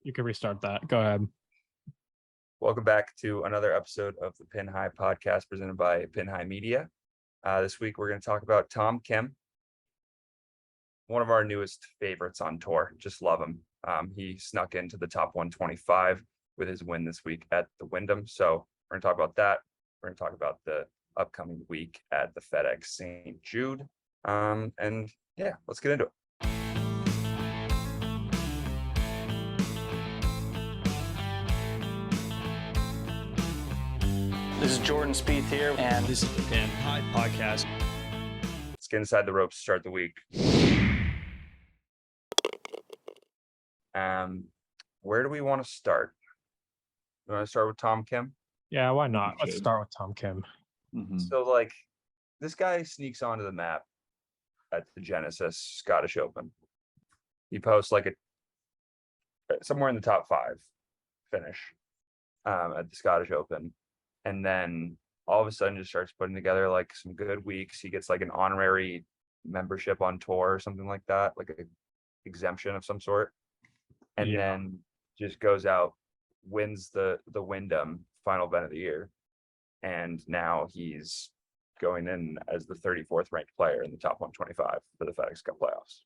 You can restart that. Go ahead. Welcome back to another episode of the Pin High podcast presented by Pin High Media. This week, we're going to talk about Tom Kim, one of our newest favorites on tour. Just love him. He snuck into the top 125 with his win this week at the Wyndham. So we're going to talk about that. We're going to talk about the upcoming week at the FedEx St. Jude. And yeah, let's get into it. This is Jordan Spieth here, and This is the Pin High podcast. Let's get inside the ropes to start the week. Where do we want to start? You want to start with Tom Kim? Yeah, why not? Let's start with Tom Kim. So, this guy sneaks onto the map at the Genesis Scottish Open. He posts somewhere in the top 5 finish at the Scottish Open. And then all of a sudden just starts putting together some good weeks. He gets an honorary membership on tour or something like that, like an exemption of some sort. And then just goes out, wins the Wyndham final event of the year. And now he's going in as the 34th ranked player in the top 125 for the FedEx Cup Playoffs.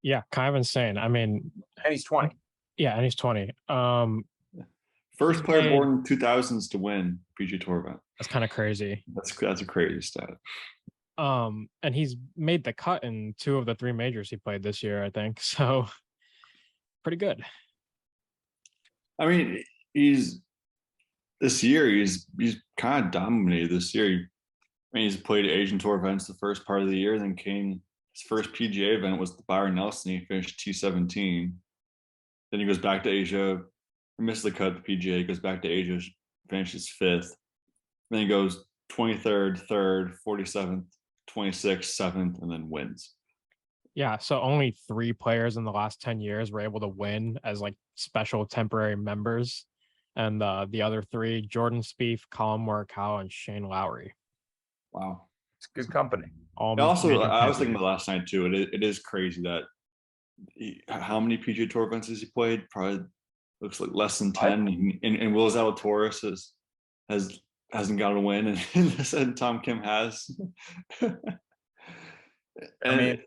Yeah, kind of insane. I mean, and he's 20. Yeah, and he's 20. First player born in 2000s to win PGA Tour event. That's kind of crazy. That's a crazy stat. And he's made the cut in 2 of the 3 majors he played this year, I think. So pretty good. I mean, he's kind of dominated this year. He's played Asian Tour events the first part of the year, then his first PGA event was the Byron Nelson. He finished T17. Then he goes back to Asia. Missed the cut at the PGA, goes back to Asia, finishes 5th. Then he goes 23rd, 3rd, 47th, 26th, 7th, and then wins. Yeah, so only 3 players in the last 10 years were able to win as special temporary members. And the other 3, Jordan Spieth, Colin Morikawa, and Shane Lowry. Wow. It's good company. I was thinking about last night too. It is crazy that how many PGA Tour events has he played? Probably looks like less than 10. And Will Zalatoris hasn't got a win, and Tom Kim has. It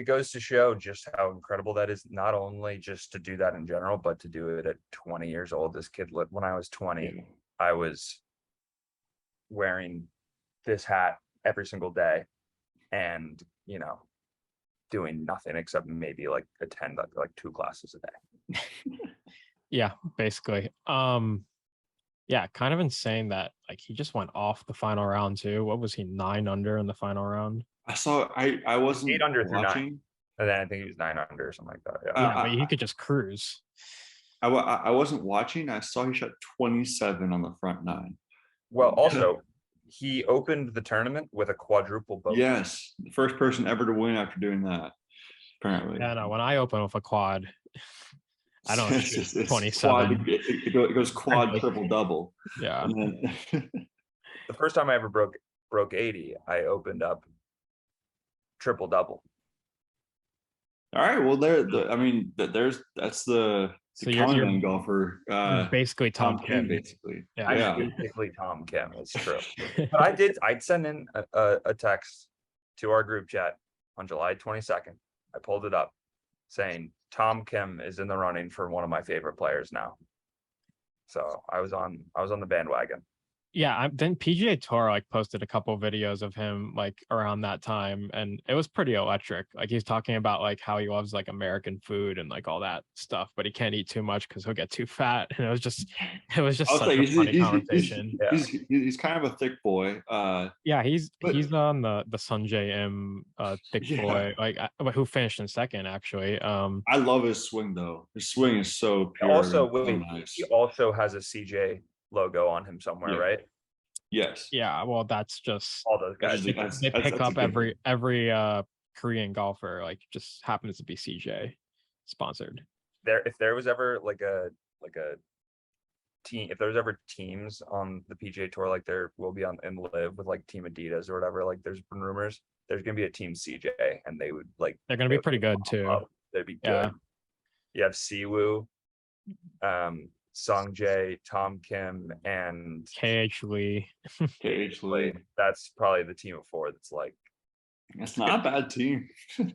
goes to show just how incredible that is, not only just to do that in general, but to do it at 20 years old. This kid, when I was 20, I was wearing this hat every single day and, doing nothing except maybe attend 2 classes a day. Yeah, basically. Yeah, kind of insane that he just went off the final round too. What was he, 9 under in the final round? I wasn't 8 under through watching. 9, and then I think he was 9 under or something like that. Yeah, but he could just cruise. I wasn't watching. I saw he shot 27 on the front 9. Well, also, he opened the tournament with a quadruple bogey. Yes, the first person ever to win after doing that, apparently. Yeah, no, when I open with a quad, I don't shoot 27. It goes quad, triple, double. Yeah. The first time I ever broke 80, I opened up triple double. All right, well, that's the common golfer. Basically Tom Kim. Basically, yeah. Basically Tom Kim. It's true. But I'd send in a text to our group chat on July 22nd. I pulled it up saying Tom Kim is in the running for one of my favorite players now. So I was on the bandwagon. Yeah, then PGA Tour posted a couple of videos of him around that time, and it was pretty electric. He's talking about how he loves American food and all that stuff, but he can't eat too much because he'll get too fat. And it was just such a funny conversation. He's kind of a thick boy. Yeah, he's on the Sanjay M thick boy, who finished in 2nd actually. I love his swing though. His swing is so pure. Also, nice. He also has a CJ logo on him somewhere, right? Yes. Yeah, well, that's just all those guys. They pick up every Korean golfer, just happens to be CJ sponsored. If there was ever a team, if there's ever teams on the PGA Tour there will be on in Live with Team Adidas or whatever, there's been rumors there's gonna be a Team CJ, and they would they're gonna be pretty good too. They'd be good. Yeah. You have Siwoo, Sung Jae, Tom Kim, and KH Lee. KH Lee. That's probably the team of 4 that's like, It's not a bad team. It's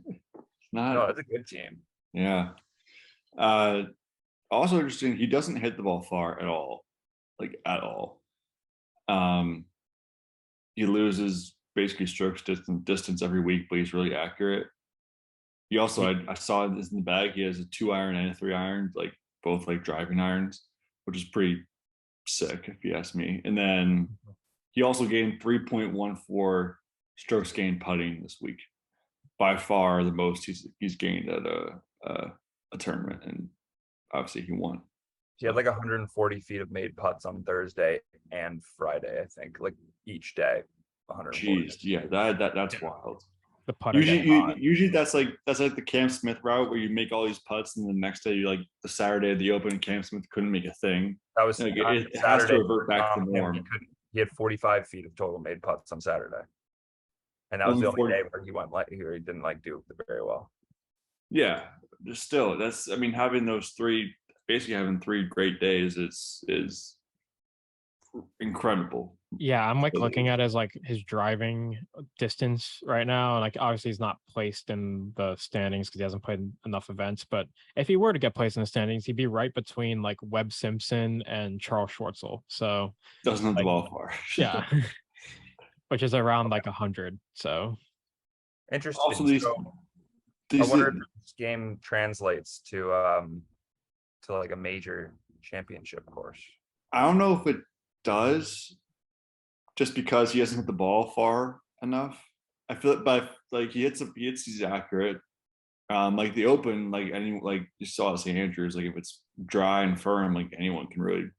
not. no, it's a good team. Yeah. Also interesting, he doesn't hit the ball far at all. Like at all. He loses basically strokes distance every week, but he's really accurate. He also, I saw this in the bag. He has a 2-iron and a 3-iron, like both like driving irons, which is pretty sick if you ask me. And then he also gained 3.14 strokes gained putting this week, by far the most he's gained at a tournament, and obviously he won. He had like 140 feet of made putts on Thursday and Friday, I think, like each day. 140. Jeez, yeah, that's wild. The putter. Usually that's like the Cam Smith route where you make all these putts and the next day you like the Saturday of the Open, Cam Smith couldn't make a thing. That was like, it has to revert back to the norm. He had 45 feet of total made putts on Saturday, and that was the only day where he didn't like do very well. Yeah, just still, that's, I mean, having those three, basically having 3 great days is incredible. Yeah, I'm like looking at his driving distance right now, and like obviously he's not placed in the standings because he hasn't played enough events. But if he were to get placed in the standings, he'd be right between like Webb Simpson and Charles Schwartzel. So doesn't have the ball far. Yeah, which is around like 100. So interesting. Also, I wonder if this game translates to like a major championship course. I don't know if it does, just because he hasn't hit the ball far enough. I feel it, but like he hits, he's accurate. Like the Open, like you saw at St. Andrews, like if it's dry and firm, like anyone can really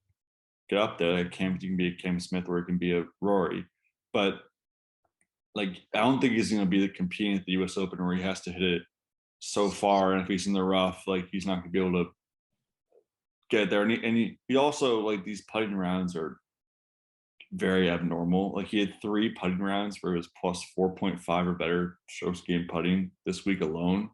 get up there. Like you can be a Cam Smith or it can be a Rory, but like I don't think he's going to be competing at the U.S. Open where he has to hit it so far, and if he's in the rough, like he's not going to be able to get there. And he also, like, these putting rounds are very abnormal. Like he had 3 putting rounds where it was plus 4.5 or better strokes gained putting this week alone,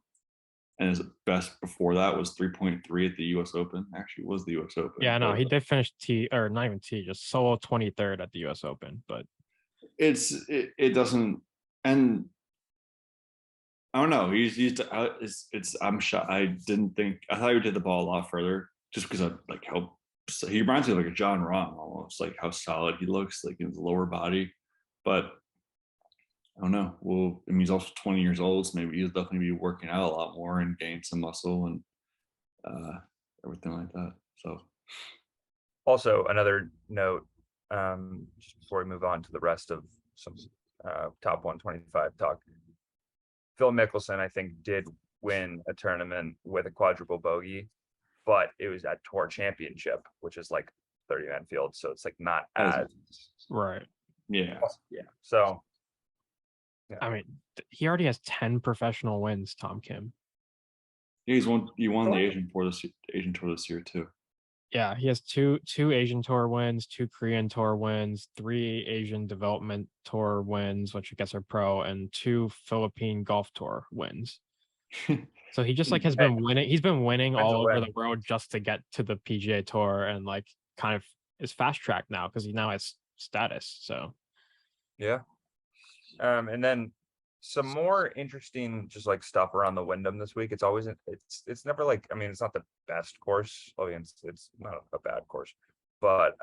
and his best before that was 3.3 at the U.S. Open. Actually, it was the U.S. Open. Yeah, no, he did finish not even just solo 23rd at the U.S. Open. But it doesn't, and I don't know. I'm shocked. I thought he would hit the ball a lot further, just because I like how he reminds me of like a John Rahm almost, like how solid he looks like in his lower body. But I don't know. Well, I mean, he's also 20 years old, so maybe he'll definitely be working out a lot more and gain some muscle and everything like that. So, also another note, just before we move on to the rest of some top 125 talk, Phil Mickelson, I think, did win a tournament with a quadruple bogey, but it was at Tour Championship, which is like 30-man field, so it's like not as right. Yeah. So, yeah. I mean, he already has 10 professional wins. Tom Kim. Yeah, he won the Asian Tour this year too. Yeah, he has two Asian Tour wins, 2 Korean Tour wins, 3 Asian Development Tour wins, which I guess are pro, and 2 Philippine Golf Tour wins. So he just like has been winning. He's been winning all over the world just to get to the PGA Tour, and like kind of is fast tracked now because he now has status. So yeah. And then some more interesting just like stuff around the Wyndham this week. It's always it's never like, I mean, it's not the best course. I mean, it's not a bad course, but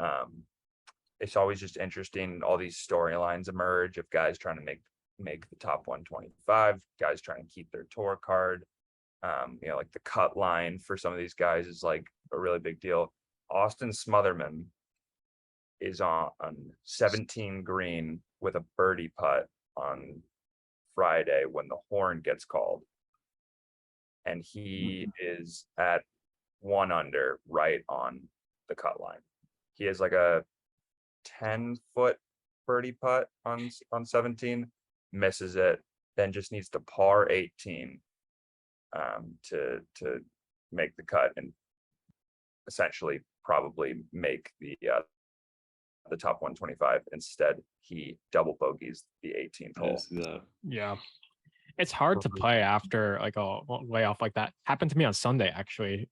it's always just interesting. All these storylines emerge of guys trying to make the top 125, guys trying to keep their tour card. You know, like the cut line for some of these guys is like a really big deal. Austin Smotherman is on 17 green with a birdie putt on Friday when the horn gets called, and he is at 1 under, right on the cut line. He has like a 10-foot birdie putt on 17, misses it, then just needs to par 18 to make the cut and essentially probably make the top 125. Instead, he double bogeys the 18th hole. yeah, It's hard to play after like a layoff like that. Happened to me on Sunday, actually.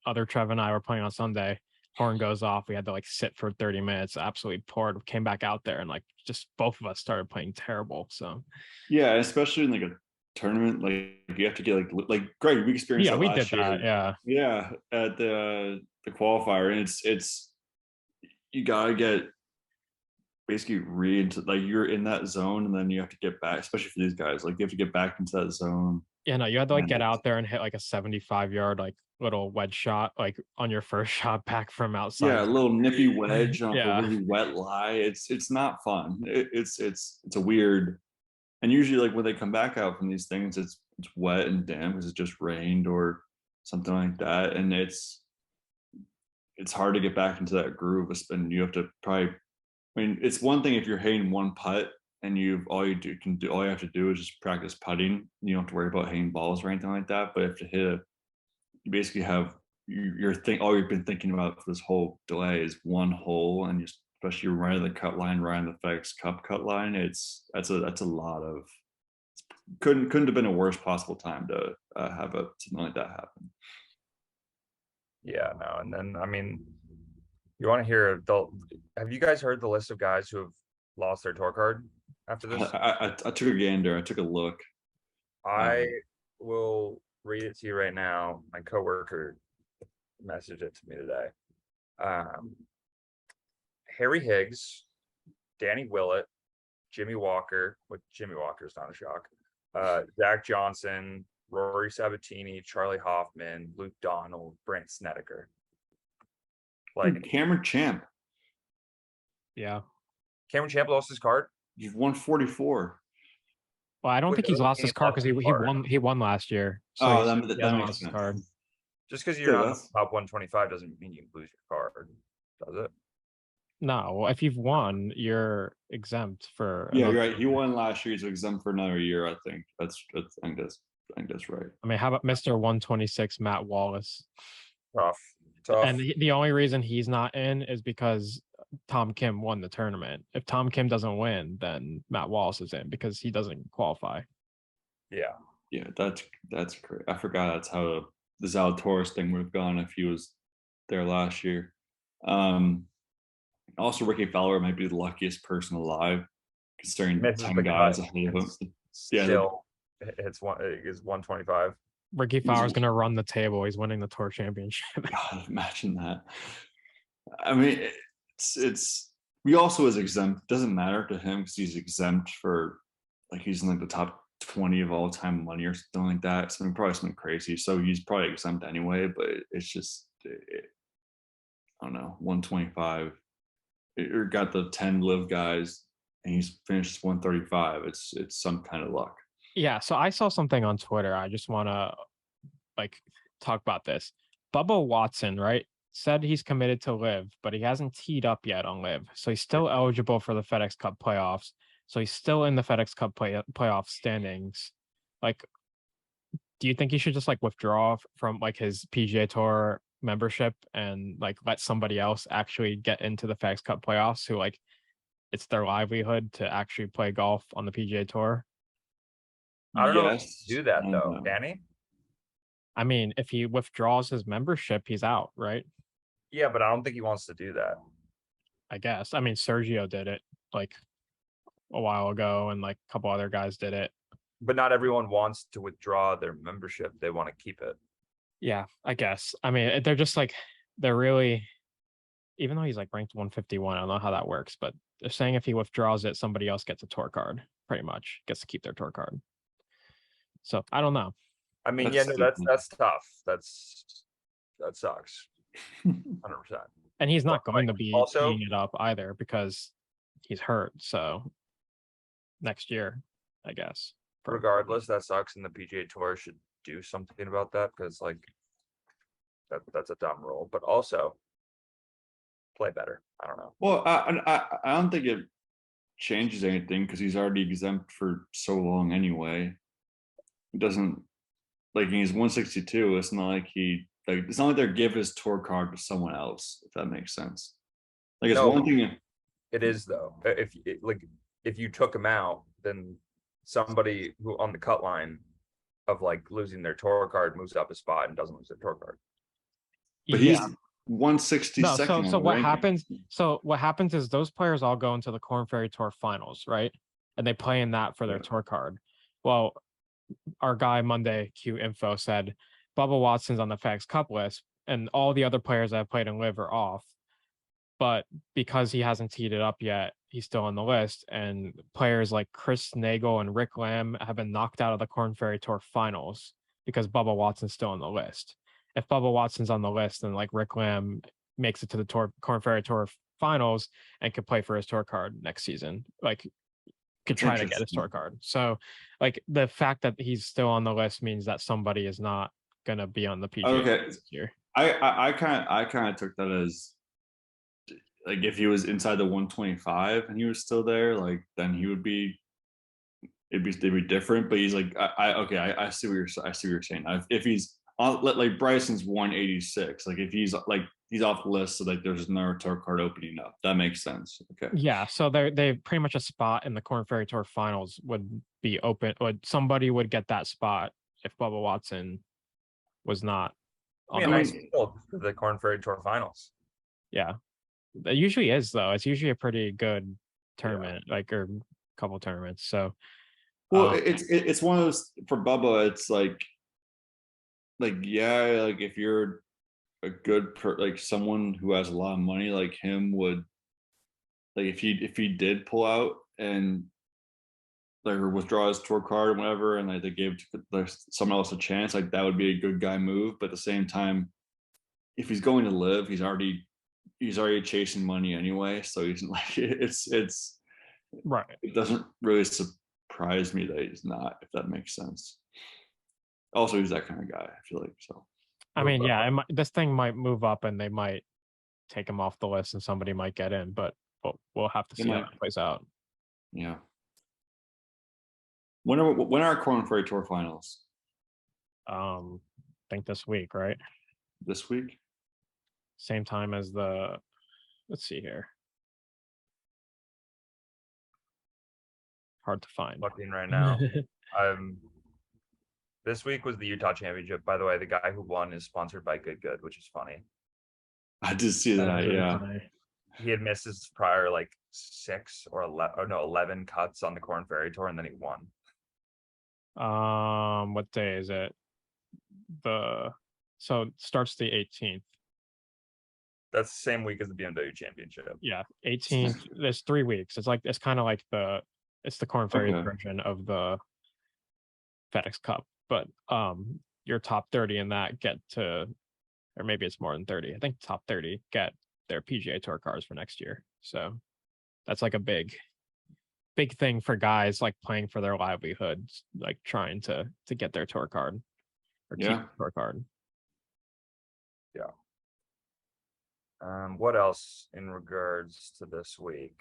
Other Trev and I were playing on Sunday. Horn goes off. We had to like sit for 30 minutes. Absolutely poured. Came back out there and like just both of us started playing terrible. So Yeah, especially in like a tournament, like you have to get like Greg, we experienced yeah, that we last did year. that. Yeah. Yeah, at the qualifier, and it's you gotta get basically into like you're in that zone, and then you have to get back, especially for these guys. Like you have to get back into that zone. Yeah, no, you had to like And get out there and hit like a 75-yard like little wedge shot like on your first shot back from outside. yeah, a little nippy wedge off Yeah. a really wet lie. It's not fun. It's a weird. And usually, like when they come back out from these things, it's wet and damp because it just rained or something like that, and it's hard to get back into that groove. And you have to probably. I mean, it's one thing if you're hitting one putt and all you have to do is just practice putting. You don't have to worry about hitting balls or anything like that. But if you hit you basically have all you've been thinking about for this whole delay is one hole, and especially right on the cut line, right on the FedEx Cup cut line. That's a lot of couldn't have been a worse possible time to have something like that happen. Yeah, no, and then I mean, you want to hear have you guys heard the list of guys who have lost their tour card after this? I took a gander. I took a look. I will read it to you right now. My coworker messaged it to me today. Harry Higgs, Danny Willett, Jimmy Walker, which Jimmy Walker is not a shock. Zach Johnson, Rory Sabatini, Charlie Hoffman, Luke Donald, Brant Snedeker. Like Cameron Champ. Yeah. Cameron Champ lost his card. You've won 44. Well, I don't Wait, think he's no, lost his card because he won last year. So Oh, he that hasn't makes lost his sense. card. Just because you're Yeah, on the that's- top 125 doesn't mean you lose your card, does it? No, if you've won, you're exempt for. Yeah, another you're right. He year. won last year. He's exempt for another year. I think I think that's right. I mean, how about Mr. 126 Matt Wallace? Tough. And the only reason he's not in is because Tom Kim won the tournament. If Tom Kim doesn't win, then Matt Wallace is in because he doesn't qualify. Yeah. Yeah, that's great. I forgot that's how the Zalatoris thing would have gone if he was there last year. Also, Ricky Fowler might be the luckiest person alive, considering Misses 10 the guys cut. ahead of him. Yeah, Still, it's 125. Ricky Fowler's going to run the table. He's winning the tour championship. God, imagine that. I mean, it's we also is exempt. Doesn't matter to him because he's exempt for like he's in like the top 20 of all time money or something like that. So probably something crazy. So he's probably exempt anyway. But it's just I don't know, 125. It got the 10 live guys, and he's finished 135. It's some kind of luck. Yeah, so I saw something on Twitter. I just want to like talk about this. Bubba Watson, right, said he's committed to live, but he hasn't teed up yet on live. So he's still eligible for the FedEx Cup playoffs. So he's still in the FedEx Cup playoff standings. Like, do you think he should just like withdraw from like his PGA Tour membership and like let somebody else actually get into the FedEx Cup playoffs who like it's their livelihood to actually play golf on the PGA Tour? I don't know if Yes, you do that I though, know. Danny. I mean, if he withdraws his membership, he's out, right? Yeah, but I don't think he wants to do that. I guess. I mean, Sergio did it like a while ago, and like a couple other guys did it. But not everyone wants to withdraw their membership. They want to keep it. Yeah, I guess. I mean, they're just like they're really, even though he's like ranked 151, I don't know how that works, but they're saying if he withdraws it, somebody else gets a tour card, pretty much gets to keep their tour card. So I don't know. I mean, That's that's tough. That sucks. 100%. And he's not But, going like, to be also- teeing it up either because he's hurt. So next year, I guess. Regardless, that sucks, and the PGA Tour should do something about that because, like, that's a dumb rule. But also, play better. I don't know. Well, I don't think it changes anything because he's already exempt for so long anyway. It doesn't like he's 162. It's not like it's not like they're giving his tour card to someone else, if that makes sense. Like it's No. one thing. It is though. If you took him out, then somebody who on the cut line of like losing their tour card moves up a spot and doesn't lose their tour card. But yeah. he's 162nd. No, so on so the what ranking. happens? So what happens is those players all go into the Corn Ferry Tour finals, right? And they play in that for their Yeah. tour card. Well, our guy Monday Q Info said Bubba Watson's on the FedEx Cup list, and all the other players that have played in Live are off. But because he hasn't teed it up yet, he's still on the list. And players like Chris Nagel and Rick Lamb have been knocked out of the Corn Ferry Tour finals because Bubba Watson's still on the list. If Bubba Watson's on the list, then like Rick Lamb makes it to the Corn Ferry Tour finals and could play for his tour card next season. Like could try to get his tour card. So like the fact that he's still on the list means that somebody is not gonna be on the PGA this year. I kind of took that as like if he was inside the 125 and he was still there, like then he would be it'd be different. But he's like I see what you're saying. If he's on, like Bryson's 186, like if he's like he's off the list, so like there's no tour card opening up. That makes sense. Okay. Yeah, so they pretty much a spot in the Corn Ferry Tour finals would be open, or somebody would get that spot if Bubba Watson was not I mean, on the nice list. field for the Corn Ferry Tour finals. Yeah, it usually is though. It's usually a pretty good tournament, like or couple tournaments. So, well, it's one of those for Bubba. It's like yeah, like if you're a good like someone who has a lot of money like him would like if he did pull out and like or withdraw his tour card or whatever, and like they gave like someone else a chance, like that would be a good guy move. But at the same time, if he's going to live, he's already chasing money anyway, so he's like it's right. It doesn't really surprise me that he's not, if that makes sense. Also, he's that kind of guy, I feel like. So I mean, yeah, this thing might move up and they might take him off the list and somebody might get in, but we'll have to see how it plays out. Yeah. When are Corn Ferry Tour finals? I think this week, right? This week? Same time as the, let's see here. Hard to find. Looking right now. This week was the Utah Championship. By the way, the guy who won is sponsored by Good, which is funny. I did see that, yeah. He had missed his prior like 11 cuts on the Corn Ferry Tour, and then he won. What day is it? So it starts the 18th. That's the same week as the BMW Championship. Yeah, 18th. There's 3 weeks. It's kind of like the Corn Ferry version of the FedEx Cup, but your top 30 in that get to, or maybe it's more than 30. I think top 30 get their PGA Tour cards for next year. So that's like a big thing for guys like playing for their livelihoods, like trying to get their tour card or keep their tour card. Yeah. What else in regards to this week?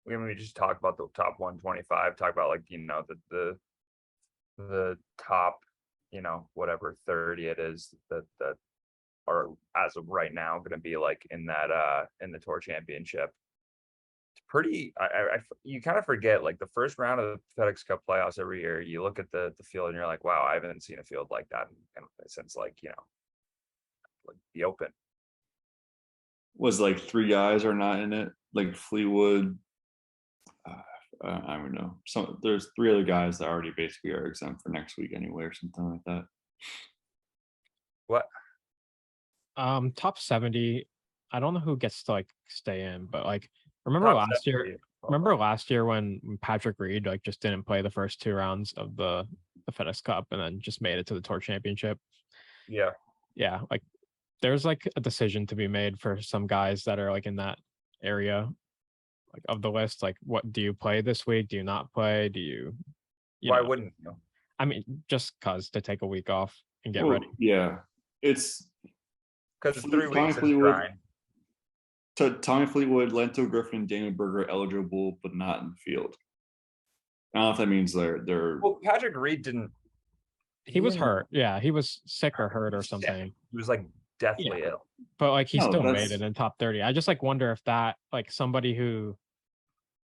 We just talk about the top 125, talk about like, the top, whatever 30 it is that are as of right now going to be like in that in the Tour Championship. It's pretty, you kind of forget like the first round of the FedEx Cup playoffs every year, you look at the field and you're like, wow, I haven't seen a field like that since like, like the Open. Was like 3 guys are not in it, like Fleetwood. I don't know. There's 3 other guys that already basically are exempt for next week anyway, or something like that. What? Top 70. I don't know who gets to like stay in, but like remember last year when Patrick Reed like just didn't play the first 2 rounds of the FedEx Cup and then just made it to the Tour Championship. Yeah. Yeah, like there's like a decision to be made for some guys that are like in that area like of the list. Like, what do you play this week? Do you not play? Do you Why wouldn't you? I mean, just cause to take a week off and get ready. Yeah, it's because it's 3 weeks is grind. So Tommy Fleetwood, Lento Griffin, Daniel Berger eligible but not in the field. I don't know if that means they're. Well, Patrick Reed didn't. He was hurt. Yeah, he was sick or hurt or something. He was like deathly ill. But like he still made it in top 30. I just like wonder if that like somebody who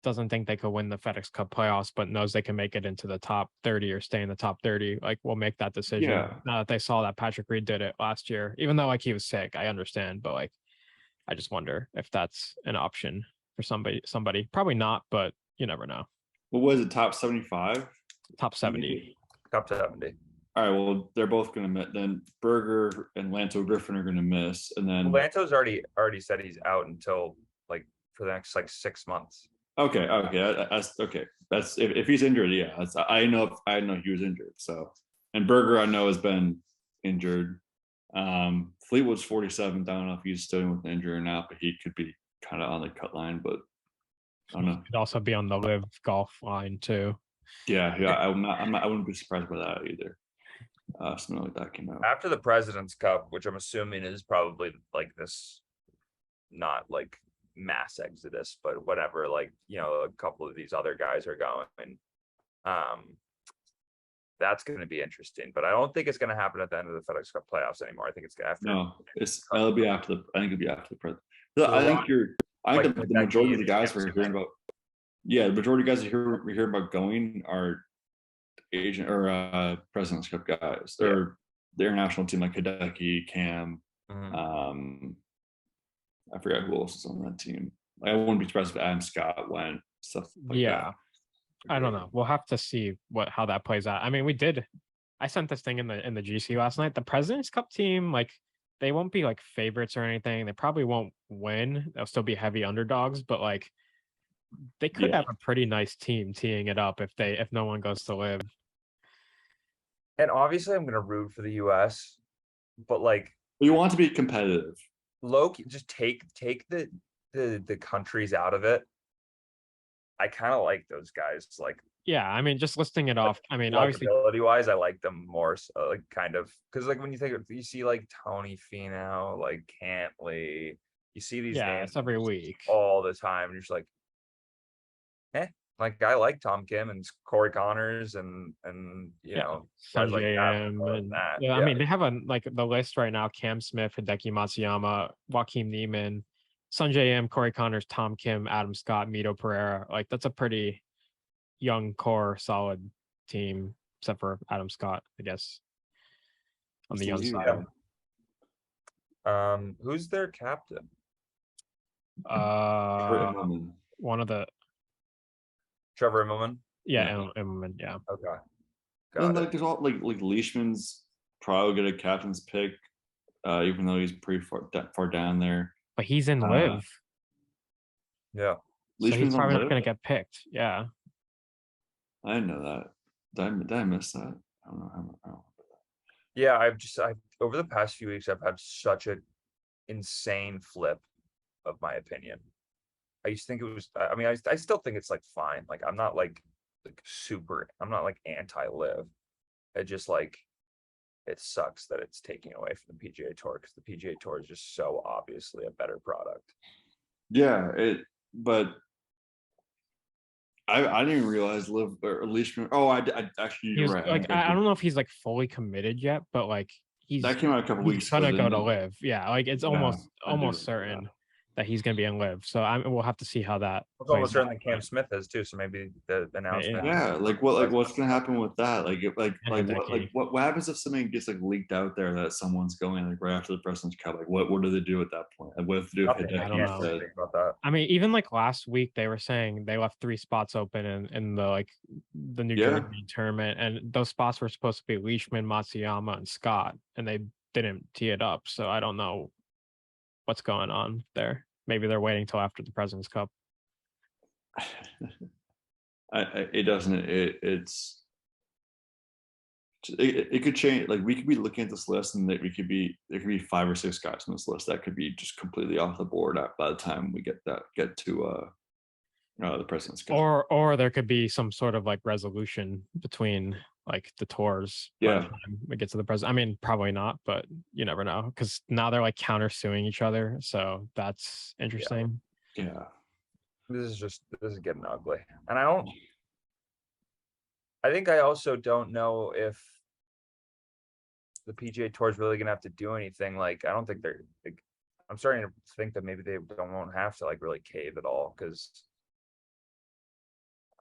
doesn't think they could win the FedEx Cup playoffs, but knows they can make it into the top 30 or stay in the top 30, like will make that decision. Yeah. Now that they saw that Patrick Reed did it last year, even though like he was sick, I understand, but like I just wonder if that's an option for somebody. Probably not, but you never know. What was it? Top 75? Top 70. Top 70. All right. Well, they're both going to miss. Then Berger and Lanto Griffin are going to miss, and then Lanto's already said he's out until like for the next like 6 months. okay. That's okay. That's if he's injured, yeah. I know he was injured. So, and Berger I know has been injured. Fleetwood's 47th. I don't know if he's still with an injury or not, but he could be kind of on the cut line. But I don't know. Could also be on the live golf line too. Yeah. I wouldn't be surprised by that either. Something like that came out After the President's Cup, which I'm assuming is probably like this, not like mass exodus, but whatever, like, you know, a couple of these other guys are going. That's going to be interesting, but I don't think it's going to happen at the end of the FedEx Cup playoffs anymore. I think it's after. No, it'll be after the. I think it'll be after the President. I think the majority of the guys we're hearing about. Yeah, the majority of guys we hear about going are Asian or President's Cup guys. They're the international team like Hideki, Cam. I forgot who else is on that team. I wouldn't be surprised if Adam Scott went, stuff like that. I don't know. We'll have to see how that plays out. I mean, I sent this thing in the GC last night. The President's Cup team, like they won't be like favorites or anything. They probably won't win. They'll still be heavy underdogs, but like they could have a pretty nice team teeing it up if no one goes to live. And obviously I'm going to root for the US, but like you want to be competitive. Loki, just take the countries out of it. I kind of like those guys. Like, yeah, I mean, just listing it off. I mean, obviously, wise, I like them more. So, like, kind of, because like when you see like Tony Finau, like Cantley, you see these names every week, all the time, and you're just like, like I like Tom Kim and Corey Connors and you know, guys like that. I mean, they have the list right now: Cam Smith, Hideki Matsuyama, Joaquin Neiman, Sanjay M, Corey Connors, Tom Kim, Adam Scott, Mito Pereira. Like that's a pretty young core, solid team, except for Adam Scott, I guess, on the young side. Who's their captain? One of the Trevor Immelman. Yeah, Immelman. Yeah. Okay. And like there's all like Leishman's probably get a captain's pick, even though he's pretty far down there. But he's in live. Yeah. So he's probably not going to get picked. Yeah. I didn't know that. Did I miss that? I don't know. Yeah, I over the past few weeks, I've had such an insane flip of my opinion. I used to think it was, I mean, I still think it's like fine. Like, I'm not like super, I'm not like anti-live. It just like, it sucks that it's taking away from the PGA Tour because the PGA Tour is just so obviously a better product. Yeah, but I didn't even realize Liv or Leishman. Oh, I actually you're right. Like I don't know if he's like fully committed yet, but like that came out a couple weeks ago. He's gonna go to live. Yeah, like it's almost certain that he's going to be in live. So we'll have to see how that. It's almost certain that Cam Smith is too. So maybe the announcement. Yeah, what's going to happen with that? What happens if something gets like leaked out there that someone's going like right after the President's Cup? Like what do they do at that point? And what if they do? I don't know. About that. I mean, even like last week, they were saying they left 3 spots open in the New Jersey tournament, and those spots were supposed to be Leishman, Matsuyama, and Scott, and they didn't tee it up. So I don't know what's going on there. Maybe they're waiting till after the President's Cup. It doesn't. It could change. Like we could be looking at this list, and there could be 5 or 6 guys on this list that could be just completely off the board by the time we get to the President's Cup. Or there could be some sort of like resolution between like the tours. Yeah, by the time we get to the President. I mean, probably not, but you never know because now they're like countersuing each other. So that's interesting. Yeah. This is getting ugly, and I think I also don't know if the PGA Tour is really gonna have to do anything. Like, I don't think they're. Like, I'm starting to think that maybe they won't have to like really cave at all because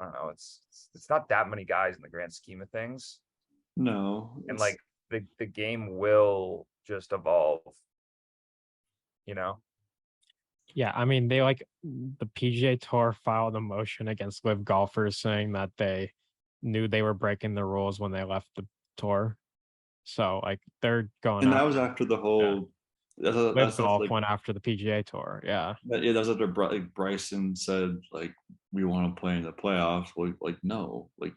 I don't know. It's not that many guys in the grand scheme of things, No, and it's- like the game will just evolve. You know, Yeah, I mean, they like the PGA Tour filed a motion against live golfers saying that they knew they were breaking the rules when they left the tour. So like they're going and that after was after the whole. live That's golf like went after the PGA Tour. Yeah. yeah, that was after like Bryson said like we want to play in the playoffs. Like no, like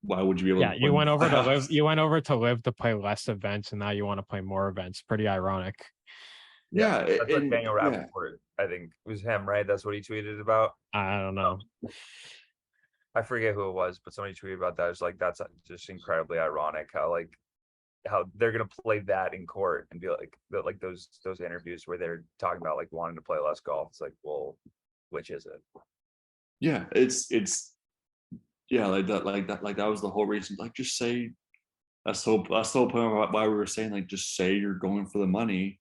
why would you be able Yeah, to play you in went the over to live. playoffs? You went over to live to play less events, and now you want to play more events. Pretty ironic. Yeah, that's what and Daniel yeah, Rappaport, I think it was him, right? That's what he tweeted about. I don't know. I forget who it was, but somebody tweeted about that. It's like that's just incredibly ironic how they're gonna play that in court and be like those interviews where they're talking about like wanting to play less golf. It's like, well, which is it? yeah, it's yeah, like that was the whole reason. Like just say that's the whole point about why we were saying like just say you're going for the money,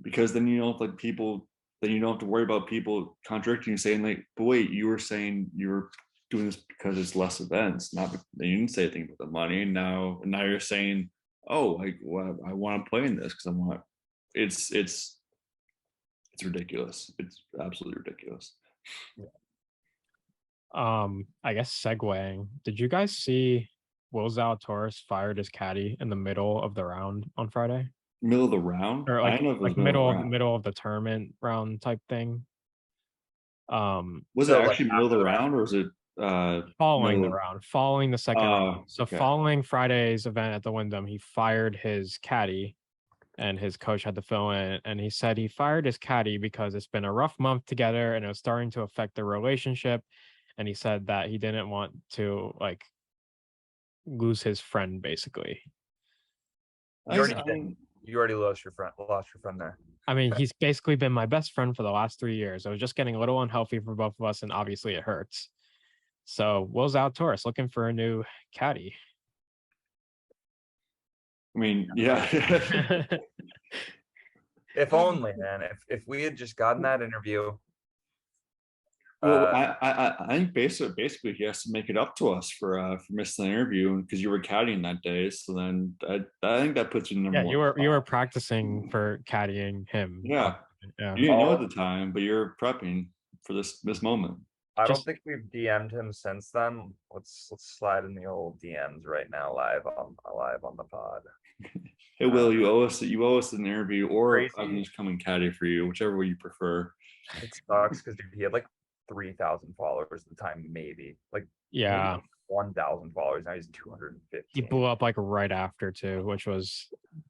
because then you don't like people then you don't have to worry about people contradicting you saying like, but wait, you were saying you were doing this because it's less events, not you didn't say anything about the money. Now you're saying, oh, like well, I want to play in this because I want. It's ridiculous. It's absolutely ridiculous. I guess segueing. Did you guys see Will Zalatoris fired his caddy in the middle of the round on Friday, Middle of the round. or I like don't know if it was like middle of the tournament round type thing? Was it So, like, actually middle of after the the round or was it following the middle? round, following the second round. So Okay. following Friday's event at the Wyndham, he fired his caddy, and his coach had to fill in. And he said he fired his caddy because it's been a rough month together, and it was starting to affect their relationship. And he said that he didn't want to like lose his friend, basically. you already did. You already lost your friend. Lost your friend there. I mean, he's basically been my best friend for the last 3 years. It was just getting a little unhealthy for both of us, and obviously it hurts. So Will Zalatoris looking for a new caddy. I mean, yeah. If only, man. If we had just gotten that interview. Well, I think basically he has to make it up to us for missing the interview because you were caddying that day. So then I think that puts you in number Yeah, one. you were practicing for caddying him. Yeah, Yeah. you didn't know at the time, but you're prepping for this moment. I don't Just think we've DM'd him since then. Let's slide in the old DMs right now, live on the pod. Hey Will, you owe us an interview, or Crazy. I can just come and caddy for you, whichever way you prefer. It sucks because he had like 3,000 followers at the time, maybe like yeah. 1,000 followers. Now he's 250. He blew up like right after too, which was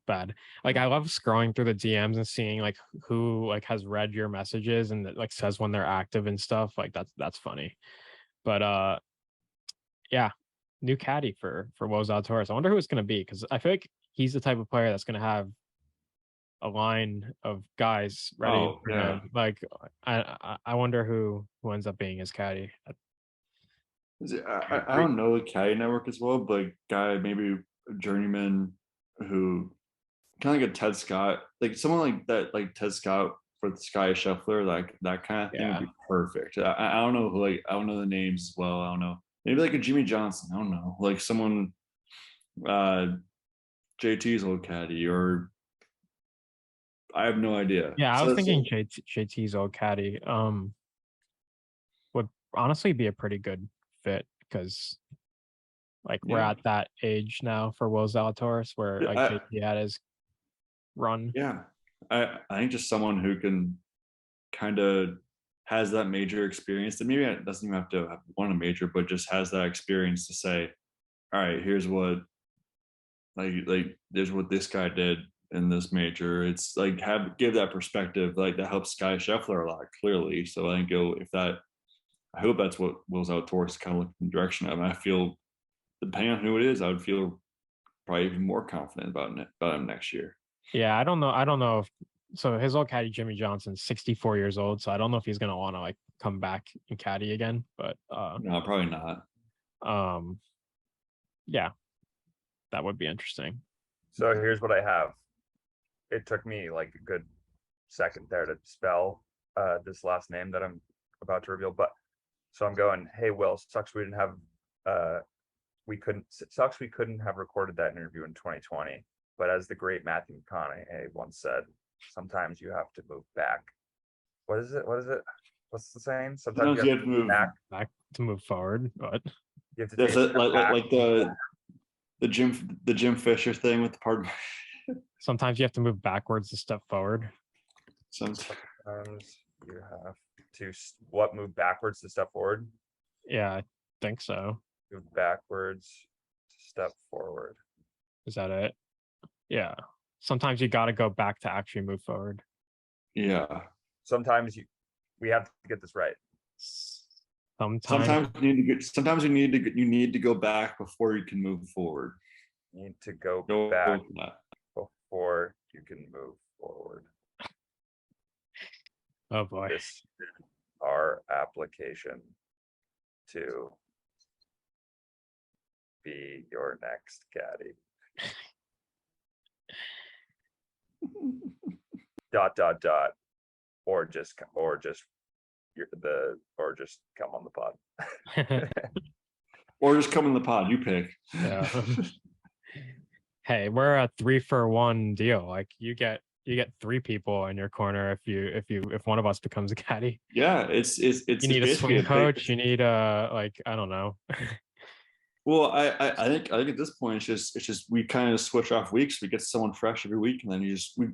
bad. Like I love scrolling through the DMs and seeing like who like has read your messages and it, like says when they're active and stuff. Like that's funny. But yeah, new caddy for Will Zalatoris. I wonder who it's gonna be, because I feel like he's the type of player that's gonna have a line of guys ready Oh, for yeah. him. Like I wonder who ends up being his caddy. I don't know the caddy network as well, but guy maybe a journeyman who kind of like a Ted Scott, like someone like that, like Ted Scott for the Sky Scheffler, like that kind of thing would be perfect. I don't know who, like I don't know the names as well. I don't know, maybe like a Jimmy Johnson. I don't know, like someone JT's old caddy, or I have no idea. Yeah, I So was that's thinking JT's old caddy would honestly be a pretty good fit, because like we're Yeah. at that age now for Will Zalatoris where like I- JT had his run. Yeah, I think just someone who can kind of has that major experience, that maybe it doesn't even have to have won a major, but just has that experience to say, all right, here's what like there's what this guy did in this major. It's like give that perspective, like that helps Sky Scheffler a lot, clearly. So I think I hope that's what Will Zalatoris kind of looking in the direction of. And I feel depending on who it is, I would feel probably even more confident about him next year. Yeah, I don't know if so his old caddy Jimmy Johnson's 64 years old, so I don't know if he's gonna want to like come back and caddy again. But No, probably not. Yeah, that would be interesting. So here's what I have. It took me like a good second there to spell this last name that I'm about to reveal. But So I'm going, hey, Will, sucks we didn't have sucks we couldn't have recorded that interview in 2020. But as the great Matthew McConaughey once said, sometimes you have to move back. What is it? What's the saying? Sometimes you have to move back to move forward. But you have to That's take a it, step back. like the Jim Fisher thing with the part. sometimes you have to move backwards to step forward. Sometimes you have to move backwards to step forward. Yeah, I think so. Move backwards to step forward. Is that it? Yeah. Sometimes you got to go back to actually move forward. Yeah. Sometimes we have to get this right. Sometimes you need to go back before you can move forward. You need to go back before you can move forward. Oh boy. This is our application to be your next caddy. Or just come on the pod. Or just come in the pod. You pick. Yeah. Hey, we're a 3-for-1 deal. Like you get 3 people in your corner if one of us becomes a caddy. Yeah, it's You need a swing coach. You need I don't know. Well, I think at this point it's just we kind of switch off weeks. We get someone fresh every week, and then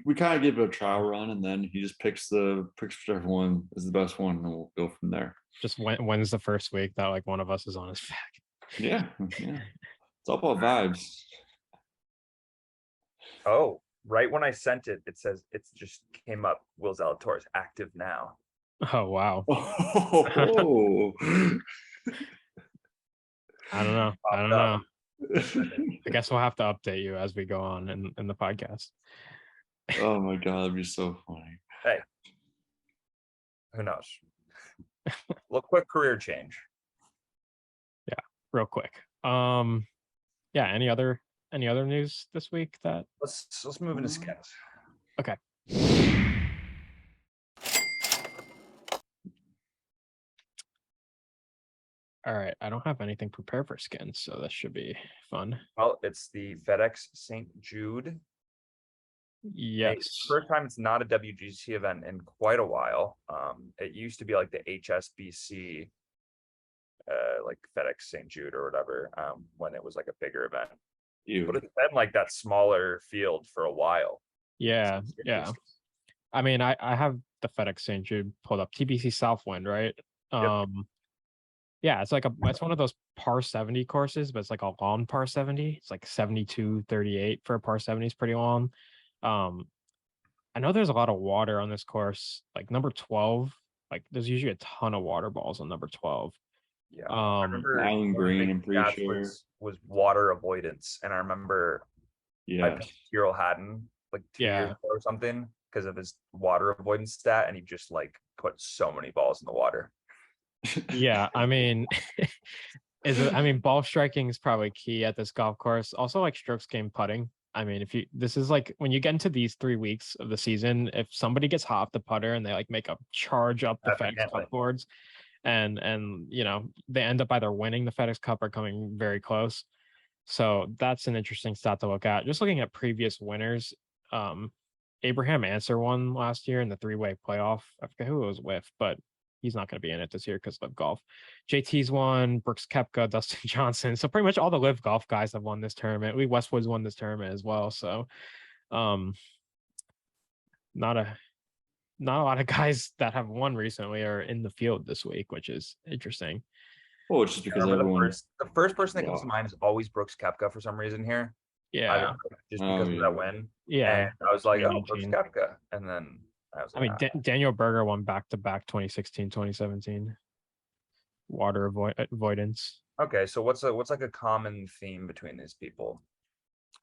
we kind of give it a trial run, and then he just picks whichever one is the best one, and then we'll go from there. Just when's the first week that like one of us is on his back? Yeah. It's all about vibes. Oh, right when I sent it, it says it just came up. Will Zalatoris active now? Oh wow. Oh. I don't know. I guess we'll have to update you as we go on in the podcast. Oh my god, that'd be so funny. Hey, who knows? Look, quick career change. Yeah, real quick. Yeah. Any other news this week that? Let's move into skins. Okay. All right, I don't have anything prepared for skins, so that should be fun. Well, it's the FedEx St. Jude. Yes. First time it's not a WGC event in quite a while. It used to be like the HSBC, like FedEx St. Jude or whatever, when it was like a bigger event. But it's been like that smaller field for a while. Yeah. I mean, I have the FedEx St. Jude pulled up. TBC Southwind, right? Yep. Yeah, it's one of those par 70 courses, but it's like a long par 70. It's like 72-38 for a par 70 is pretty long. I know there's a lot of water on this course. Like number 12, like there's usually a ton of water balls on number 12. Yeah, I remember Island Green, I'm pretty sure was water avoidance, and I remember I picked Tyrrell Hatton like 2 years ago or something because of his water avoidance stat, and he just like put so many balls in the water. Yeah, I mean, ball striking is probably key at this golf course. Also, like strokes game putting. I mean, this is like when you get into these 3 weeks of the season, if somebody gets hot off the putter and they like make a charge up the FedEx Cup boards, and they end up either winning the FedEx Cup or coming very close. So that's an interesting stat to look at. Just looking at previous winners, Abraham Answer won last year in the 3-way playoff. I forget who it was with, but he's not going to be in it this year because of golf. JT's won, Brooks Koepka, Dustin Johnson. So pretty much all the live golf guys have won this tournament. Lee Westwood's won this tournament as well. So not a lot of guys that have won recently are in the field this week, which is interesting. Well, it's just because the first person that comes to mind is always Brooks Koepka for some reason here. Yeah. Just because of that win. Yeah. And I was like, oh, Brooks Koepka. And then Daniel Berger won back-to-back 2016, 2017. Water avoidance. Okay, so what's like a common theme between these people?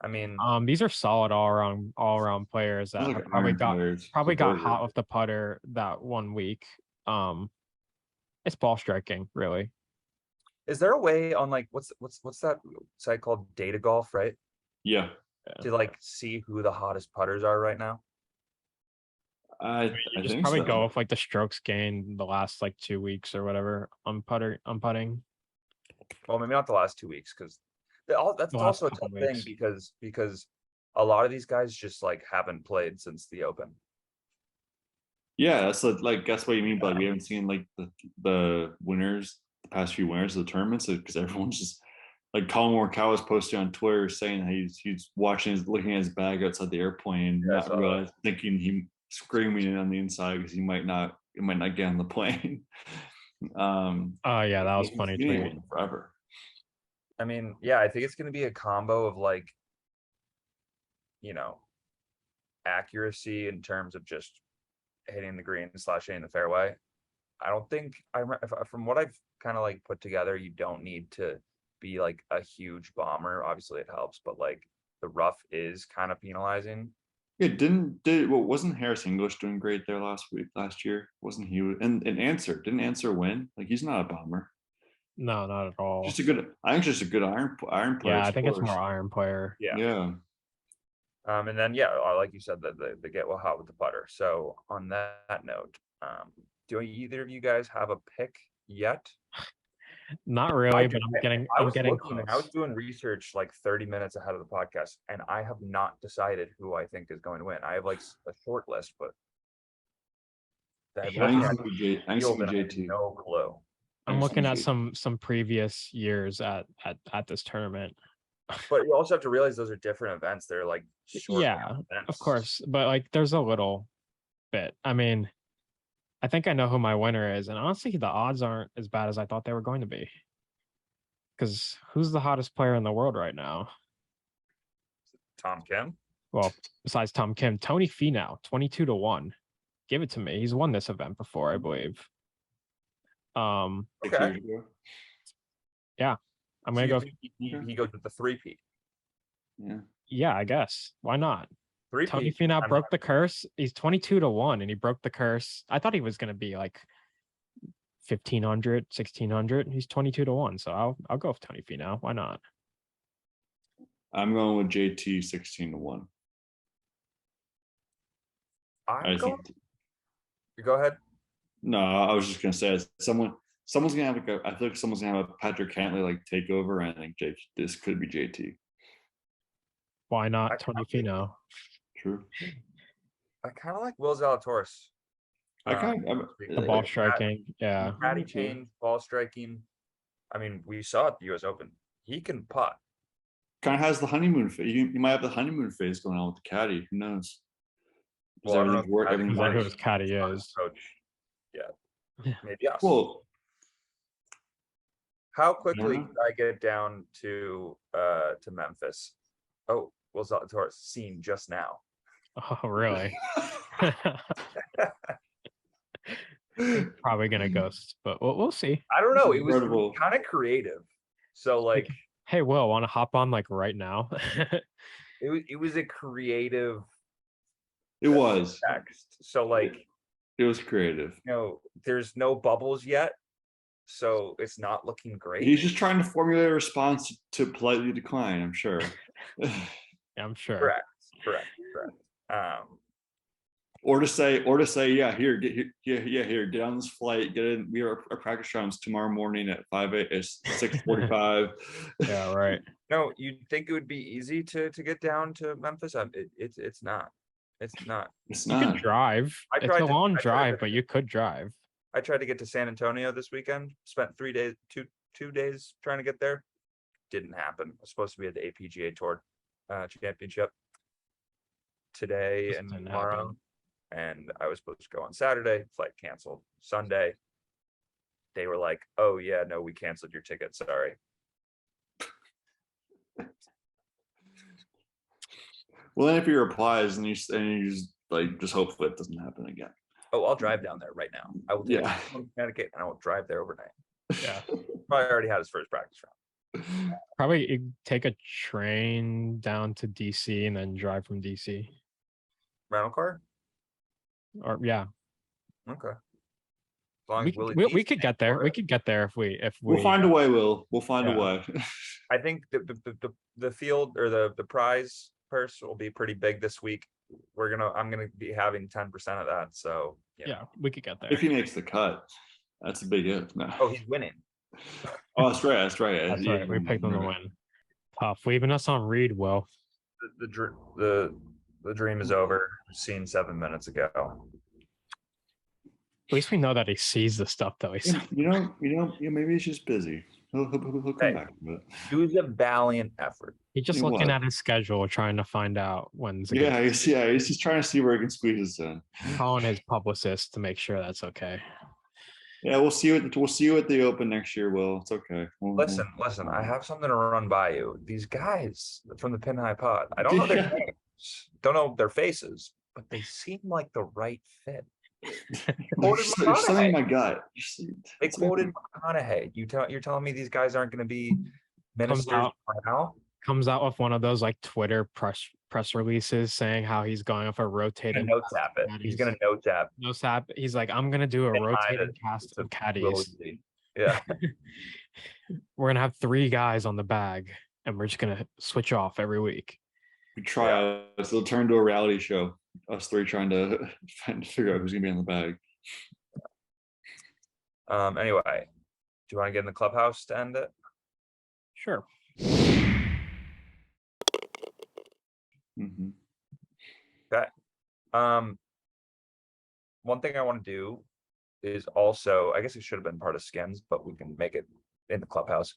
I mean, these are solid all around players that have probably got hot with the putter that 1 week. It's ball striking, really. Is there a way on like what's that site called, Data Golf, right? Yeah. To like see who the hottest putters are right now? I Just think probably so. go with like the strokes gained the last like 2 weeks or whatever on putting. Well, maybe not the last 2 weeks because that's The last also a couple tough thing weeks. because a lot of these guys just like haven't played since the Open. Yeah, that's what you mean. But like, we haven't seen like the winners, the past few winners of the tournaments, because everyone's just like Colin Morikawa posting on Twitter saying that he's looking at his bag outside the airplane, Yeah, I not saw that. realizing, thinking he screaming on the inside because it might not get on the plane. Oh yeah, that was He's funny been tweet. winning forever. I mean, yeah, I think it's going to be a combo of like, accuracy in terms of just hitting the green / hitting the fairway. I don't think from what I've kind of like put together, you don't need to be like a huge bomber. Obviously, it helps, but like the rough is kind of penalizing. Yeah, wasn't Harris English doing great there last year? Wasn't he? And didn't Answer win? Like he's not a bomber. No, not at all. I think just a good iron player. Yeah, I think it's more iron player. Yeah. And then like you said, they get hot with the putter. So on that note, do either of you guys have a pick yet? Not really, but I I'm was getting looking, I was doing research like 30 minutes ahead of the podcast, and I have not decided who I think is going to win. I have like a short list, but I think it's JT. No clue. I'm looking at some previous years at this tournament. But you also have to realize those are different events. They're like short events. Of course, but like there's a little bit. I mean, I think I know who my winner is, and honestly, the odds aren't as bad as I thought they were going to be. Because who's the hottest player in the world right now? Tom Kim. Well, besides Tom Kim, Tony Finau, 22-1. Give it to me. He's won this event before, I believe. Okay. Yeah, I'm gonna go. He goes with the 3-peat. Yeah, I guess. Why not? 3-peat. Tony Finau broke the curse. He's 22-1, and he broke the curse. I thought he was gonna be like 1,500, 1,600. He's 22-1, so I'll go with Tony Finau. Why not? I'm going with JT 16-1. Go ahead. No, I was just gonna say someone's gonna have I feel like someone's gonna have a Patrick Cantlay like takeover, and I think this could be JT. Why not Tony Finau? True. I kind of like Will Zalatoris. The ball striking, yeah. Caddy change, ball striking. I mean, we saw at the U.S. Open. He can putt. Kind of has the honeymoon phase. You might have the honeymoon phase going on with the caddy. Who knows? Well, I don't know who his caddy is. Coach. Yeah. Maybe yes. Well, how quickly could I get down to Memphis? Oh, Will Zalatoris seen just now. Oh, really? Probably gonna ghost, but we'll see. I don't know. It was kind of creative. So like, hey, Will, want to hop on like right now? it was a creative. It was text. So like, it was creative. There's no bubbles yet, so it's not looking great. He's just trying to formulate a response to politely decline. I'm sure. Yeah, I'm sure. Correct. Or to say, yeah, here, get on this flight, get in. We are our practice rounds tomorrow morning at 6:45. Yeah, right. No, you'd think it would be easy to get down to Memphis. It's not. It's not. You can drive. It's a long drive, but you could drive. I tried to get to San Antonio this weekend. Spent 3 days, two days trying to get there. Didn't happen. I was supposed to be at the PGA Tour championship today and tomorrow, and I was supposed to go on Saturday. Flight canceled. Sunday, they were like, "Oh yeah, no, we canceled your ticket. Sorry." Well, then if he replies and you just hopefully it doesn't happen again. Oh, I'll drive down there right now. I will take Connecticut and I will drive there overnight. Yeah. Probably already had his first practice round. Probably take a train down to DC and then drive from DC. Rental car? Or yeah. Okay. As long as we could get there. We could get there if we We'll find a way, Will. We'll find a way. I think the field or the prize purse will be pretty big this week. I'm gonna be having 10% of that. So Yeah, we could get there. If he makes the cut, that's a big if. No. Oh, he's winning. Oh, that's right. That's right. That's Yeah, right. We picked him to win. Tough. Leaving us on Reed, Will. The dream is over. Seen 7 minutes ago. At least we know that he sees the stuff though. He's Maybe he's just busy. He'll come Hey. back to it. It was a valiant effort. he's just You know looking what? at his schedule, trying to find out when's a good Yeah, he's just trying to see where he can squeeze this in. calling his publicist to make sure that's okay. Yeah, we'll see you at the Open next year. Will, it's okay. Listen. I have something to run by you. These guys from the Pin High Pod. I don't know their names, don't know their faces, but they seem like the right fit. You're selling my gut. They quoted McConaughey. You're telling me these guys aren't going to be ministers now? Comes out with one of those like Twitter press releases saying how he's going off a rotating. Note tap it. He's going to note tap. No tap. He's like, I'm gonna do a rotating cast of caddies. Yeah. We're gonna have 3 guys on the bag, and we're just gonna switch off every week. We try. It'll turn to a reality show. Us 3 trying to figure out who's gonna be in the bag. Anyway, do you want to get in the clubhouse to end it? Sure. Mm-hmm. Okay. One thing I want to do is also, I guess it should have been part of Skins, but we can make it in the clubhouse.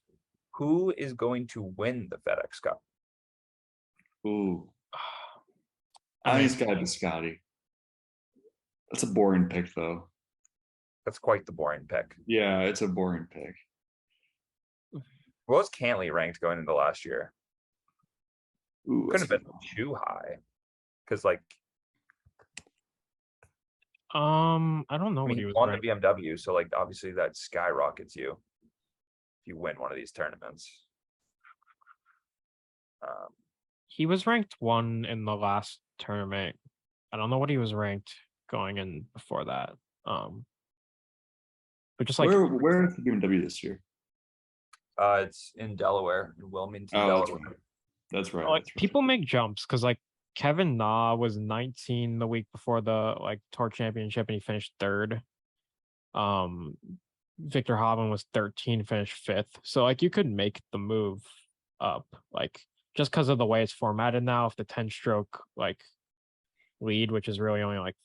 Who is going to win the FedEx Cup? Ooh. I think it's gotta be Scotty. That's a boring pick, though. That's quite the boring pick. Yeah, it's a boring pick. What was Cantley ranked going into last year? Ooh, Couldn't have been too high. Because I don't know I mean, what he he was won ranked. the BMW, so obviously that skyrockets you if you win one of these tournaments. He was ranked 1 in the last tournament. I don't know what he was ranked going in before that. But just like where is the BMW this year? It's in Delaware, in Wilmington, Delaware. That's right. like That's right. people make jumps because like Kevin Na was 19 the week before the like tour championship and he finished 3rd. Victor Hovland was 13, finished 5th. So like you could make the move up, like just because of the way it's formatted now. If the 10-stroke like lead, which is really only like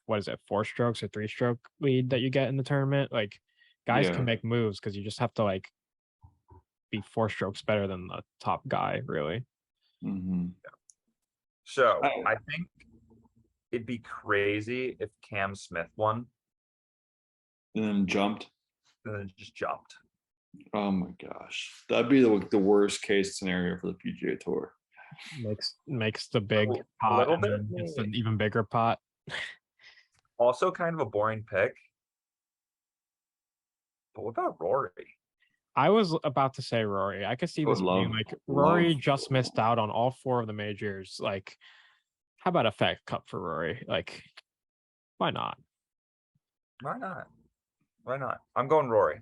what is it, 4 strokes or 3-stroke lead that you get in the tournament, like guys can make moves because you just have to like be 4 strokes better than the top guy, really. Mm-hmm. So I think it'd be crazy if Cam Smith won And then jumped. and then just jumped. Oh my gosh, that'd be the worst case scenario for the PGA Tour. Makes the big A pot little and bit, then it's an maybe. even bigger pot. Also kind of a boring pick. But what about Rory? I was about to say Rory. I could see I would this being like Rory just missed out on all 4 of the majors. Like, how about a FedEx Cup for Rory? Like, why not? Why not? Why not? I'm going Rory.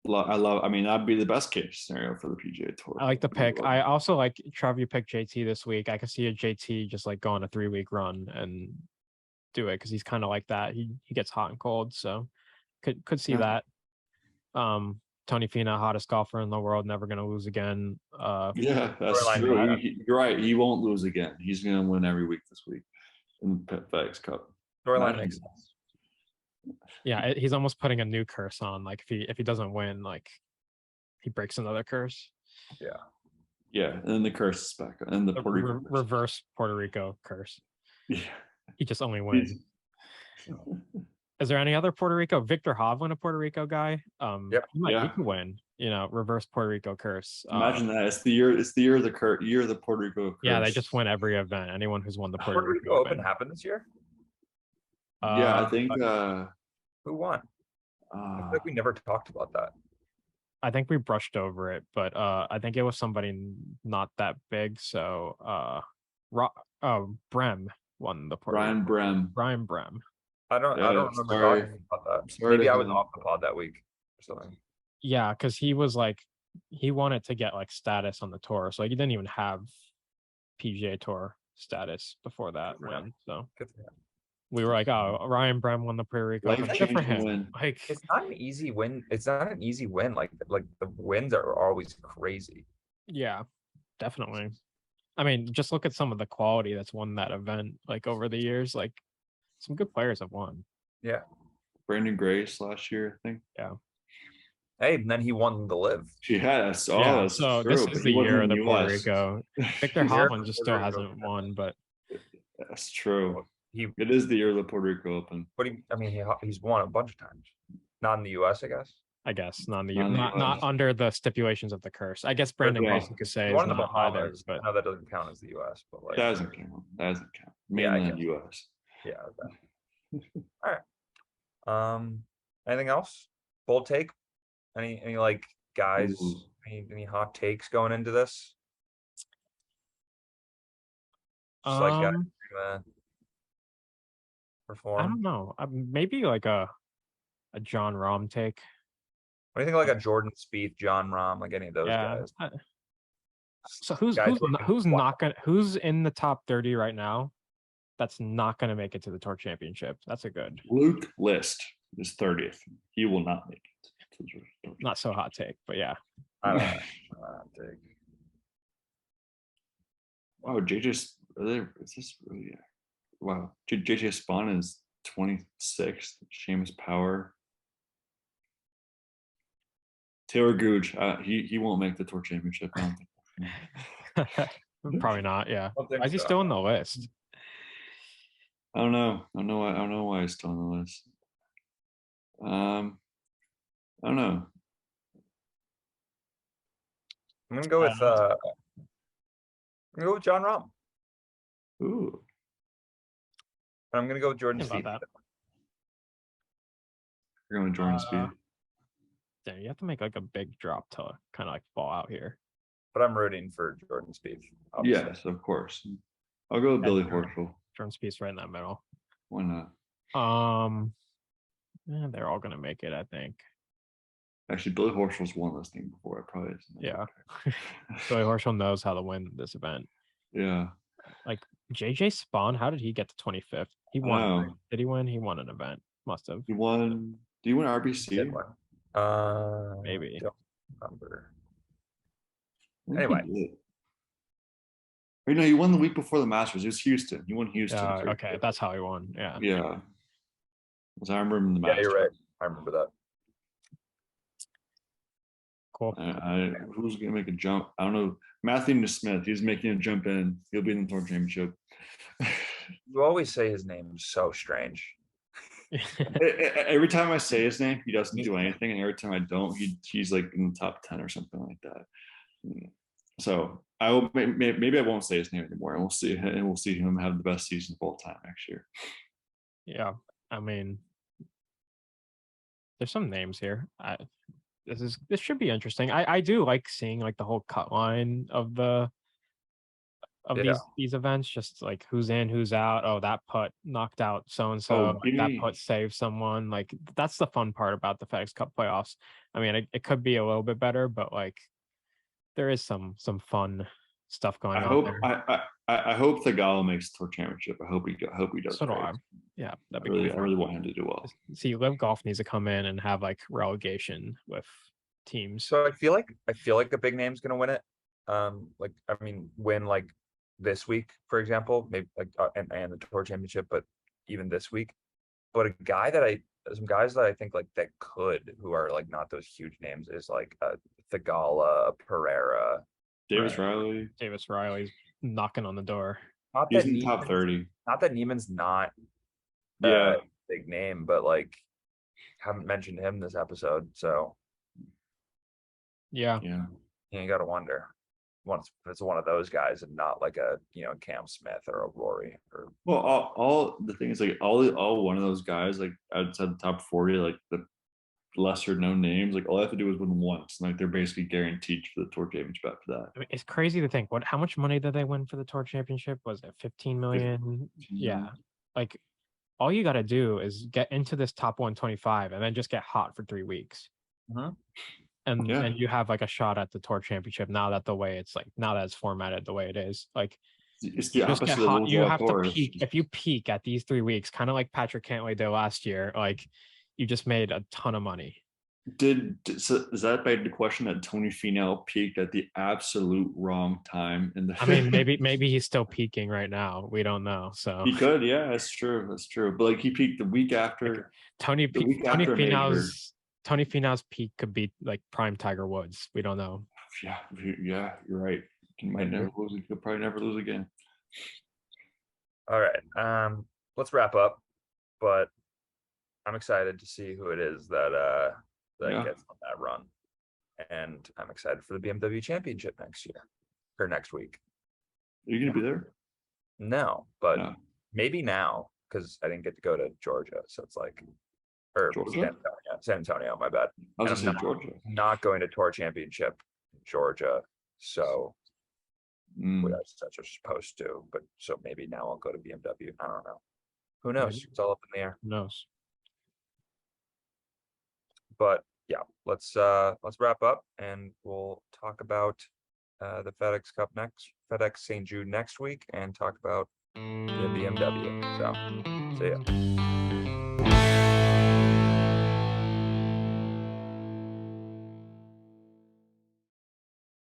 I mean, that'd be the best case scenario for the PGA Tour. I like the pick. I also like Trev. You picked JT this week. I could see a JT just like go on a 3-week run and do it because he's kind of like that. He gets hot and cold, so could see that. Tony Finau, hottest golfer in the world, never going to lose again. Yeah, that's true. You're right. He won't lose again. He's going to win every week this week in the FedEx Cup. Storyline makes sense. Yeah, he's almost putting a new curse on. Like if he doesn't win, like he breaks another curse. Yeah, and then the curse is back, and the Puerto Rico reverse Puerto Rico curse. Yeah, he just only wins. Is there any other Puerto Rico? Victor Hovland, a Puerto Rico guy. Yep. He could win. Reverse Puerto Rico curse. Imagine that. It's the year of the year of the Puerto Rico curse. Yeah, they just win every event. Anyone who's won the Puerto Rico Open happened this year. Yeah, I think. Who won? I feel like we never talked about that. I think we brushed over it, but I think it was somebody not that big. So Brem won the Puerto Brian Rico. Brem. Brian Brem. I don't remember talking about that. Maybe I was off the pod that week or something. Yeah, because he was like he wanted to get like status on the tour, so like, he didn't even have PGA Tour status before that Good for him. win. So Good for him. we were like, oh, Ryan Brem won the Puerto Rico. Open. Good for Life-changing him. win. Like, It's not an easy win. It's not an easy win. Like the wins are always crazy. yeah, definitely. I mean, just look at some of the quality that's won that event. Like over the years, like some good players have won. Yeah. Brandon Grace last year, I think. Yeah. Hey, and then he won the live. Yes. Oh, Yeah. that's So true. this but is he the wasn't year of in the the Puerto US. Rico. Victor The year of Hovland the just Puerto still Rico. hasn't won, but That's true. He, It is the year of the Puerto Rico Open. but he's won a bunch of times. Not in the U.S., I guess. I guess not in the Not in the not US. under the stipulations of the curse. I guess Brandon yeah. Grace, you could say, He is won in the not either, Bahamas. but I know that doesn't count as the U.S., but like, That doesn't count. That doesn't count. Yeah, I Mainland guess. US. yeah. Okay. All right. Anything else? Bold take? Any like guys? Ooh. Any hot takes going into this? Just like guys gonna I perform. don't know. Maybe like a John Rahm take. What do you think of like a Jordan Spieth, John Rahm, like any of those Yeah. guys? So who's Guys who's in the top 30 right now? That's not going to make it to the Tour Championship. That's a good, Luke List is 30th. He will not make it. not so hot take, but yeah. I don't know. Take. Wow, JJ, is this really? Wow, JJ Spawn is 26th. Seamus Power. Taylor Gooch, he won't make the Tour Championship. I don't think. Probably not. Yeah. Don't think Why is he so. still on the list? I don't know. I don't know why he's still on the list. I don't know. I'm gonna go with John Rahm. Ooh, I'm gonna go with Jordan Think Spieth. about that. you're going Jordan Speed. Damn, you have to make like a big drop to kind of like fall out here. But I'm rooting for Jordan Spieth. Obviously. Yes, of course. I'll go with Billy Horschel. Jordan Spieth's right in that middle. Why not? They're all gonna make it, I think. Actually, Billy Horschel's won this thing before. I probably isn't. Yeah. Billy Horschel knows how to win this event. Yeah. Like JJ Spawn, how did he get to 25th? He won. Wow. Right? Did he win? He won an event. Must have. He won. Do you win RBC? Did one. Maybe. Don't remember. I think Anyway. he did. Wait, no, he won the week before the Masters. It was Houston. He won Houston. Okay, that's how he won. Yeah. Yeah. Because I remember him in the Yeah, Masters. you're right. I remember that. Cool. Who's gonna make a jump? I don't know. Matthew Smith. He's making a jump in. He'll be in the Tour Championship. You always say his name so strange. Every time I say his name, he doesn't do anything, and every time I don't, he's like in the top 10 or something like that. So I will maybe I won't say his name anymore, and we'll see him have the best season of all time next year. Yeah, I mean, there's some names here. This should be interesting. I do like seeing like the whole cut line of these events, just like who's in, who's out. Oh, that putt knocked out so and so. That putt saved someone. Like that's the fun part about the FedEx Cup playoffs. I mean, it could be a little bit better, but like there is some fun stuff going on there. I hope Thagala makes the Tour Championship. I hope he does. So do I. Yeah, that'd be I cool. really want him to do well. See, Live Golf needs to come in and have like relegation with teams. So I feel like a big name's gonna win it. Like I mean, win like this week, for example, maybe like and the Tour Championship, but even this week. But some guys that I think like that could, who are like not those huge names, is like Thagala, Pereira, Davis Riley. Davis Riley's knocking on the door. He's in the top 30. Not that Neiman's not Yeah, big name, but like haven't mentioned him this episode, so Yeah. you gotta wonder once if it's one of those guys and not like a Cam Smith or a Rory or well, all the thing is like all one of those guys like outside the top 40, like the lesser known names, like all they have to do is win once, and like they're basically guaranteed for the Tour Championship after that. I mean, it's crazy to think how much money did they win for the Tour Championship? Was it 15 million? Yeah. Like all you got to do is get into this top 125 and then just get hot for 3 weeks. And you have like a shot at the Tour Championship now that it's formatted the way it is. Like It's the You just opposite get of hot. the You have to Zalatoris. peak. If you peak at these 3 weeks, kind of like Patrick Cantlay did last year, like you just made a ton of money. So does that beg the question that Tony Finau peaked at the absolute wrong time in the? I mean, maybe he's still peaking right now. We don't know. So He could, yeah, that's true. That's true. But like he peaked the week after Tony the week after a major. Tony Finau's peak could be like prime Tiger Woods. We don't know. Yeah, you're right. He might never lose. He'll probably never lose again. All right. Let's wrap up. But I'm excited to see who it is that Yeah. gets on that run. And I'm excited for the BMW Championship next year or next week. Are you gonna be there? No, but No. maybe now because I didn't get to go to Georgia. So it's like, or Georgia? San Antonio, my bad. I was And gonna I'm say Georgia. not going to Tour Championship in Georgia. So Mm. we are such a supposed to, but so maybe now I'll go to BMW. I don't know. Who knows? Maybe. It's all up in the air. Who knows? But yeah, let's wrap up and we'll talk about the FedEx Cup next, FedEx St. Jude next week, and talk about the BMW. So see ya.